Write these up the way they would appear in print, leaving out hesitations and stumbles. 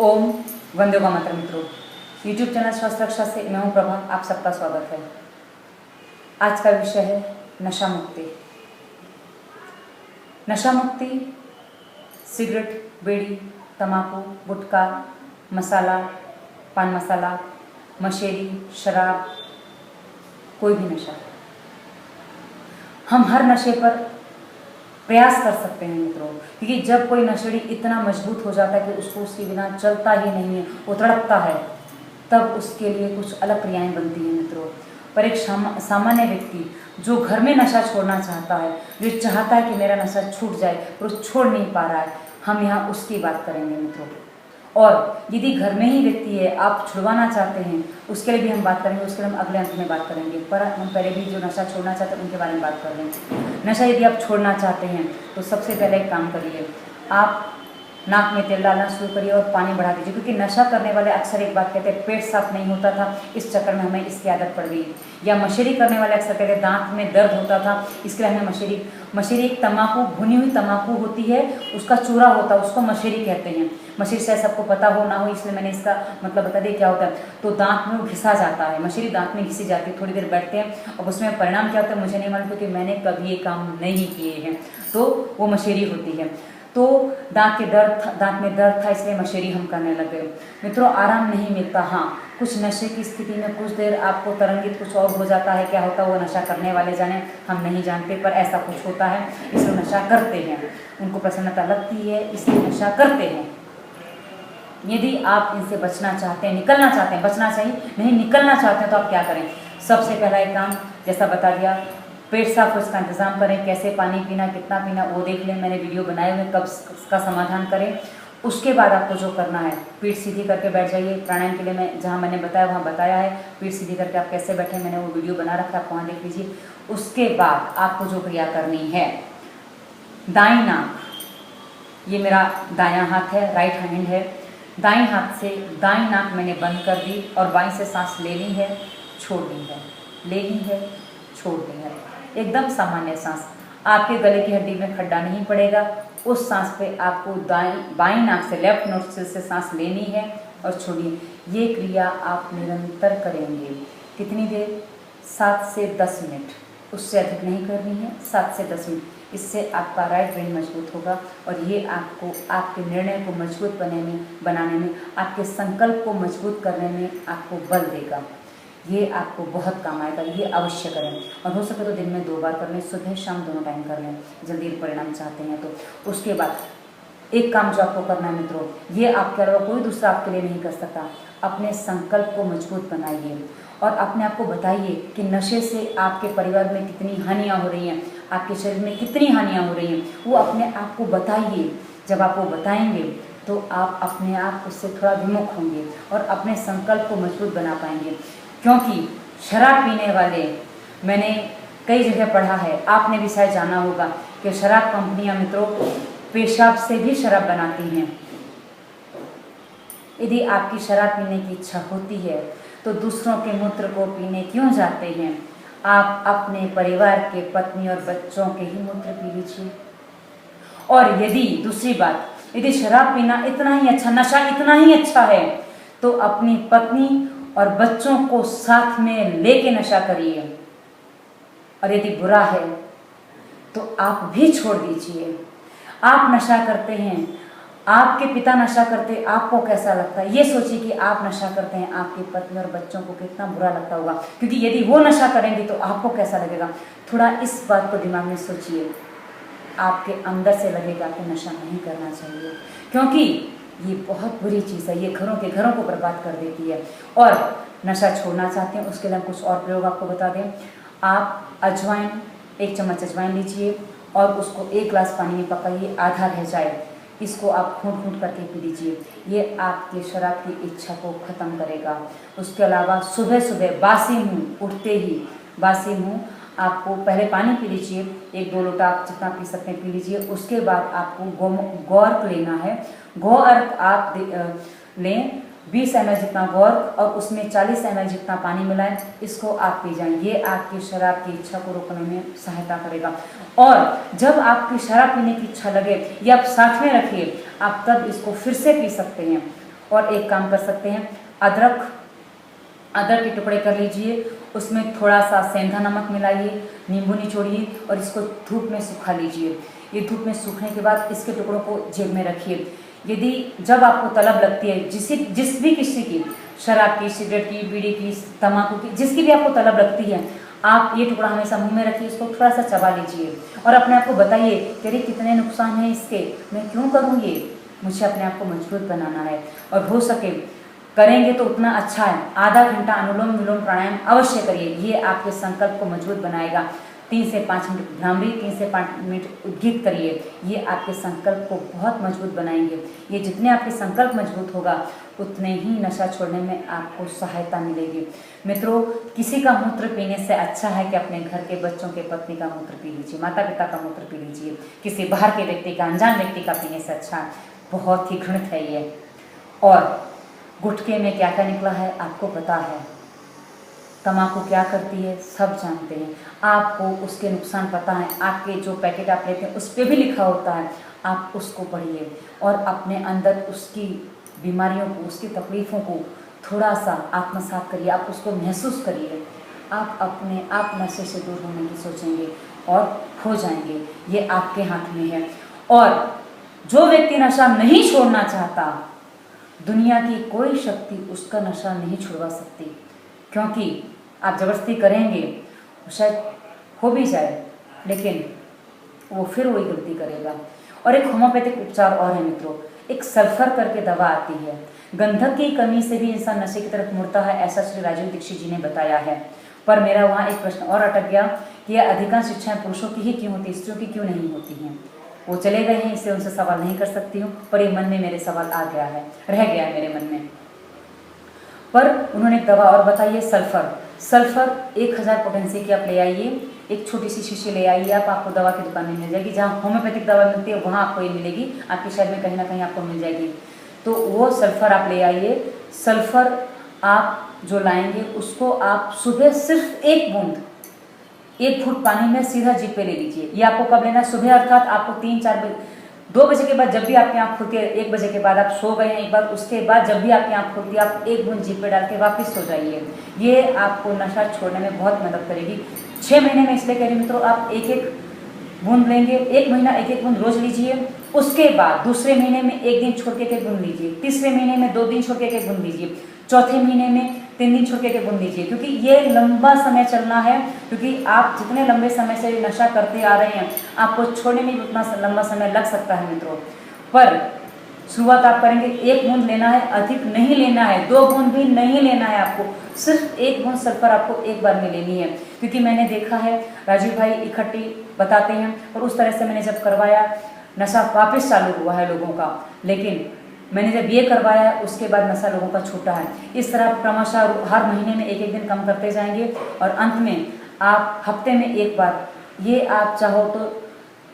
ओम वंदे मातरम। मित्रों, YouTube channel स्वस्थ रक्षा से मैं हूं प्रभा, आप सबका स्वागत है। आज का विषय है नशा मुक्ति। नशा मुक्ति सिगरेट, बीड़ी, तंबाकू, गुटखा, मसाला, पान मसाला, मशेरी, शराब, कोई भी नशा, हम हर नशे पर प्रयास कर सकते हैं मित्रों। क्योंकि जब कोई नशेड़ी इतना मजबूत हो जाता है कि उसको उसके बिना चलता ही नहीं है, वो तड़पता है, तब उसके लिए कुछ अलग क्रियाएं बनती हैं मित्रों। पर एक सामान्य व्यक्ति जो घर में नशा छोड़ना चाहता है, जो चाहता है कि मेरा नशा छूट जाए पर वो छोड़ नहीं पा रहा है, हम यहाँ उसकी बात करेंगे मित्रों। और यदि घर में ही व्यक्ति है, आप छुड़वाना चाहते हैं, उसके लिए भी हम बात करेंगे। उसके लिए हम अगले अंक में बात करेंगे, पर हम पहले भी जो नशा छोड़ना चाहते हैं उनके बारे में बात कर लेंगे। नशा यदि आप छोड़ना चाहते हैं तो सबसे पहले एक काम करिए, आप नाक में तेल डालना शुरू करिए और पानी बढ़ा दीजिए। क्योंकि नशा करने वाले अक्सर एक बात कहते हैं, पेट साफ नहीं होता था, इस चक्कर में हमें इसकी आदत पड़ गई। या मशेरी करने वाले अक्सर कहते हैं दांत में दर्द होता था, इसके लिए हमें मशेरी एक तंबाकू, भुनी हुई तंबाकू होती है, उसका चूरा होता है, उसको मशेरी कहते हैं। मशेरी शायद सबको पता हो ना हो, इसलिए मैंने इसका मतलब बता दिया क्या होता है। तो दांत में वो घिसा जाता है, मशेरी दांत में घिसी जाती है, थोड़ी देर बैठते हैं। अब उसमें परिणाम क्या होता है मुझे नहीं मालूम, क्योंकि मैंने कभी ये काम नहीं किए हैं। तो वो मशेरी होती है। तो दांत में दर्द था, इसलिए मशेरी हम करने लगे मित्रों। आराम नहीं मिलता। हाँ, कुछ नशे की स्थिति में कुछ देर आपको तरंगित कुछ और हो जाता है। क्या होता है वो नशा करने वाले जाने, हम नहीं जानते, पर ऐसा कुछ होता है, इसलिए नशा करते हैं। उनको प्रसन्नता लगती है, इसलिए नशा करते हैं। यदि आप इनसे बचना चाहते हैं, निकलना चाहते हैं, बचना चाहिए नहीं, निकलना चाहते हैं, तो आप क्या करें। सबसे पहला एक काम, जैसा बता दिया, पेट साफ हो इसका इंतजाम करें। कैसे पानी पीना, कितना पीना, वो देख लें, मैंने वीडियो बनाए हुए, कब इसका समाधान करें। उसके बाद आपको जो करना है, पीठ सीधी करके बैठ जाइए। प्राणायाम के लिए मैं जहाँ मैंने बताया वहाँ बताया है, पीठ सीधी करके आप कैसे बैठे, मैंने वो वीडियो बना रखा है, आप वहाँ देख लीजिए। उसके बाद आपको जो क्रिया करनी है, दाईं नाक, ये मेरा दायां हाथ है, राइट हैंड है, दाईं हाथ से दाईं नाक मैंने बंद कर दी और बाईं से सांस लेनी है, छोड़नी है, लेनी है, छोड़नी है। एकदम सामान्य सांस, आपके गले की हड्डी में खड्डा नहीं पड़ेगा। उस सांस पे आपको बाईं नाक से, लेफ्ट नोस्ट्रिल से सांस लेनी है और छोड़नी। ये क्रिया आप निरंतर करेंगे। कितनी देर? 7 से 10 मिनट, उससे अधिक नहीं करनी है, 7 से 10 मिनट। इससे आपका राइट ब्रेन मजबूत होगा और ये आपको आपके निर्णय को मजबूत बनाने में, आपके संकल्प को मजबूत करने में आपको बल देगा। ये आपको बहुत काम आएगा, ये अवश्य करें। और हो सके तो दिन में 2 बार कर लें, सुबह शाम दोनों टाइम कर लें, जल्दी परिणाम चाहते हैं तो। उसके बाद एक काम जो आपको करना है मित्रों, ये आपके अलावा कोई दूसरा आपके लिए नहीं कर सकता। अपने संकल्प को मजबूत बनाइए और अपने आप को बताइए कि नशे से आपके परिवार में कितनी हानियाँ हो रही हैं, आपके शरीर में कितनी हानियाँ हो रही हैं, वो अपने आप को बताइए। जब आप वो बताएंगे तो आप अपने आप उससे थोड़ा विमुख होंगे और अपने संकल्प को मजबूत बना पाएंगे। क्योंकि शराब पीने वाले, मैंने कई जगह पढ़ा है, आपने भी शायद जाना होगा कि शराब कंपनियां मित्रों पेशाब से भी शराब बनाती हैं। यदि आपकी शराब पीने की इच्छा होती है तो दूसरों के मूत्र को पीने क्यों जाते हैं? आप अपने परिवार के, पत्नी और बच्चों के ही मूत्र पी लीजिए। और यदि दूसरी बात, यदि शराब पीना इतना ही अच्छा, नशा इतना ही अच्छा है, तो अपनी पत्नी और बच्चों को साथ में लेके नशा करिए। और यदि बुरा है तो आप भी छोड़ दीजिए। आप नशा करते हैं, आपके पिता नशा करते, आपको कैसा लगता है? ये सोचिए कि आप नशा करते हैं, आपकी पत्नी और बच्चों को कितना बुरा लगता होगा। क्योंकि यदि वो नशा करेंगे तो आपको कैसा लगेगा? थोड़ा इस बात को दिमाग में सोचिए। आपके अंदर से लगेगा कि नशा नहीं करना चाहिए, क्योंकि ये बहुत बुरी चीज़ है, ये घरों को बर्बाद कर देती है। और नशा छोड़ना चाहते हैं, उसके लिए हम कुछ और प्रयोग आपको बता दें। आप अजवाइन, 1 चम्मच अजवाइन लीजिए और उसको 1 गिलास पानी में पकाइए, आधा रह जाए, इसको आप घूंट करके पी लीजिए। ये आपकी शराब की इच्छा को ख़त्म करेगा। उसके अलावा सुबह सुबह बासी मुँह, उठते ही बासी मुँह आपको पहले पानी पी लीजिए, 1-2 लोटा आप जितना पी सकते हैं पी लीजिए। उसके बाद आपको गौर्क लेना है। गौर्क आप लें 20 ml जितना गौर्क और उसमें 40 ml जितना पानी मिलाएं, इसको आप पी जाएं। ये आपकी शराब की इच्छा को रोकने में सहायता करेगा। और जब आपकी शराब पीने की इच्छा लगे, ये आप साथ में रखिए, आप तब इसको फिर से पी सकते हैं। और एक काम कर सकते हैं, अदरक के टुकड़े कर लीजिए, उसमें थोड़ा सा सेंधा नमक मिलाइए, नींबू निचोड़िए और इसको धूप में सुखा लीजिए। ये धूप में सूखने के बाद इसके टुकड़ों को जेब में रखिए। यदि जब आपको तलब लगती है जिस भी किसी की, शराब की, सिगरेट की, बीड़ी की, तम्बाकू की, जिसकी भी आपको तलब लगती है, आप ये टुकड़ा हमेशा मुंह में रखिए, इसको थोड़ा सा चबा लीजिए और अपने आप को बताइए कि अरे कितने नुकसान हैं इसके, मैं क्यों करूँ ये, मुझे अपने आप को मजबूत बनाना है। और हो सके करेंगे तो उतना अच्छा है। आधा घंटा अनुलोम विलोम प्राणायाम अवश्य करिए, ये आपके संकल्प को मजबूत बनाएगा। 3 से 5 मिनट भ्रामरी, 3 से 5 मिनट उद्गीत करिए, ये आपके संकल्प को बहुत मजबूत बनाएंगे। ये जितने आपके संकल्प मजबूत होगा उतने ही नशा छोड़ने में आपको सहायता मिलेगी। मित्रों, किसी का मूत्र पीने से अच्छा है कि अपने घर के बच्चों के, पत्नी का मूत्र पी लीजिए, माता पिता का मूत्र पी लीजिए। किसी बाहर के व्यक्ति का, अनजान व्यक्ति का पीने से अच्छा है। बहुत ही घृणित है ये। और गुटखे में क्या क्या निकला है आपको पता है, तम्बाकू क्या करती है सब जानते हैं, आपको उसके नुकसान पता है। आपके जो पैकेट आप लेते हैं उस पर भी लिखा होता है, आप उसको पढ़िए और अपने अंदर उसकी बीमारियों को, उसकी तकलीफ़ों को थोड़ा सा आत्मसात करिए, आप उसको महसूस करिए। आप अपने आप नशे से दूर होने की सोचेंगे और हो जाएंगे। ये आपके हाथ में है। और जो व्यक्ति नशा नहीं छोड़ना चाहता, दुनिया की कोई शक्ति उसका नशा नहीं छुड़वा सकती, क्योंकि आप ज़बरदस्ती करेंगे शायद हो भी जाए, लेकिन वो फिर वही गलती करेगा। और एक होम्योपैथिक उपचार और है मित्रों, एक सल्फर करके दवा आती है। गंधक की कमी से भी इंसान नशे की तरफ मुड़ता है, ऐसा श्री राजीव दीक्षित जी ने बताया है। पर मेरा वहाँ एक प्रश्न और अटक गया कि यह अधिकांश शिक्षाएं पुरुषों की ही क्यों होती, स्त्रियों की क्यों नहीं होती हैं। वो चले गए हैं, इससे उनसे सवाल नहीं कर सकती हूँ, पर ये मन में मेरे सवाल आ गया है, रह गया है मेरे मन में। पर उन्होंने एक दवा और बताई है, सल्फर 1000 पोटेंसी की आप ले आइए, एक छोटी सी शीशी ले आइए आप, आपको दवा की दुकान में मिल जाएगी। जहाँ होम्योपैथिक दवा मिलती है वहाँ आपको ये मिलेगी, आपके शहर में कहीं ना कहीं आपको मिल जाएगी। तो वो सल्फर आप ले आइए। सल्फर आप जो लाएंगे उसको आप सुबह सिर्फ 1 बूंद 1 घूंट पानी में सीधा जीभ पे ले लीजिए। ये आपको कब लेना है? सुबह, अर्थात आपको 3-4 बजे, 2 बजे के बाद जब भी आपकी आँख खुलती है, 1 बजे के बाद आप सो गए हैं एक बार, उसके बाद जब भी आपकी आँख खुलती है आप 1 बूंद जीभ पे डाल के वापस सो जाइए। ये आपको नशा छोड़ने में बहुत मदद करेगी। 6 महीने में, इसलिए कह रही मित्रों, आप 1-1 बूंद लेंगे, 1 महीना 1-1 बूंद रोज लीजिए। उसके बाद दूसरे महीने में 1 दिन छोड़ के 1 बूंद लीजिए, तीसरे महीने में 2 दिन छोड़ के 1 बूंद लीजिए, चौथे महीने में 3 दिन छोड़ के 1 बूंद लीजिए। क्योंकि ये लंबा समय चलना है, क्योंकि आप जितने लंबे समय से नशा करते आ रहे हैं आपको छोड़ने में भी उतना लंबा समय लग सकता है मित्रों। पर शुरुआत आप करेंगे, 1 बूंद लेना है, अधिक नहीं लेना है, 2 बूंद भी नहीं लेना है आपको, सिर्फ 1 बूंद सल्फर आपको एक बार में लेनी है। क्योंकि मैंने देखा है, राजीव भाई इकट्ठी बताते हैं, और उस तरह से मैंने जब करवाया नशा वापस चालू हुआ है लोगों का। लेकिन मैंने जब ये करवाया उसके बाद नशा लोगों का छूटा है। इस तरह क्रमशः हर महीने में 1-1 दिन कम करते जाएंगे और अंत में आप हफ्ते में 1 बार ये आप चाहो तो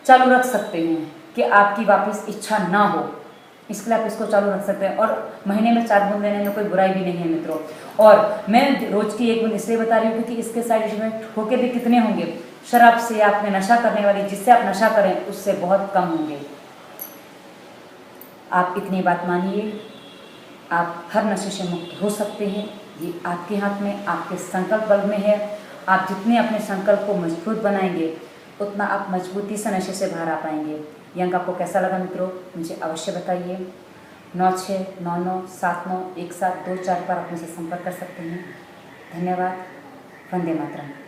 चालू रख सकते हैं कि आपकी वापस इच्छा ना हो, इसके लिए आप इसको चालू रख सकते हैं। और महीने में 4 बूंद लेने में कोई बुराई भी नहीं है मित्रों। और मैं रोज की 1 बूंद इसलिए बता रही हूँ क्योंकि इसके साइड इफेक्ट होके भी कितने होंगे, शराब से, आपने नशा करने वाली जिससे आप नशा करें उससे बहुत कम होंगे। आप इतनी बात मानिए, आप हर नशे से मुक्त हो सकते हैं। ये आपके हाथ में, आपके संकल्प बल में है। आप जितने अपने संकल्प को मजबूत बनाएंगे उतना आप मजबूती से नशे से बाहर आ पाएंगे। ये अंक आपको कैसा लगा मित्रों, मुझे अवश्य बताइए। 9699791724 पर आप मुझसे संपर्क कर सकते हैं। धन्यवाद। वंदे मातरम।